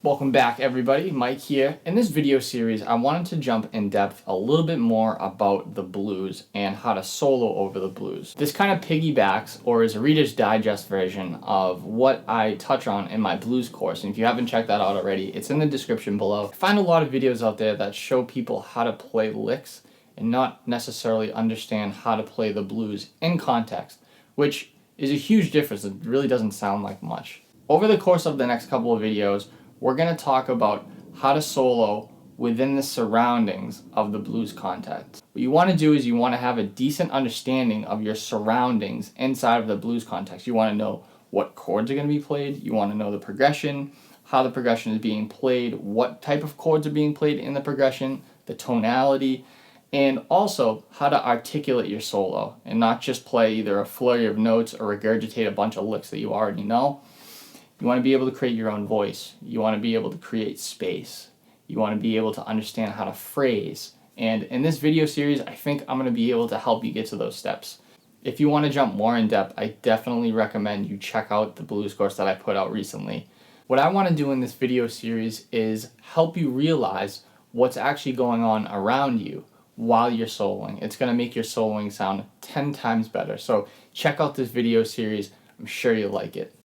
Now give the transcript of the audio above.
Welcome back everybody, Mike here. In this video series, I wanted to jump in depth a little bit more about the blues and how to solo over the blues. This kind of piggybacks or is a Reader's Digest version of what I touch on in my blues course. And if you haven't checked that out already, it's in the description below. I find a lot of videos out there that show people how to play licks and not necessarily understand how to play the blues in context, which is a huge difference. It really doesn't sound like much. Over the course of the next couple of videos, we're going to talk about how to solo within the surroundings of the blues context. What you want to do is you want to have a decent understanding of your surroundings inside of the blues context. You want to know what chords are going to be played. You want to know the progression, how the progression is being played, what type of chords are being played in the progression, the tonality, and also how to articulate your solo and not just play either a flurry of notes or regurgitate a bunch of licks that you already know. You want to be able to create your own voice. You want to be able to create space. You want to be able to understand how to phrase. And in this video series, I think I'm going to be able to help you get to those steps. If you want to jump more in depth, I definitely recommend you check out the blues course that I put out recently. What I want to do in this video series is help you realize what's actually going on around you while you're soloing. It's going to make your soloing sound 10 times better. So check out this video series. I'm sure you'll like it.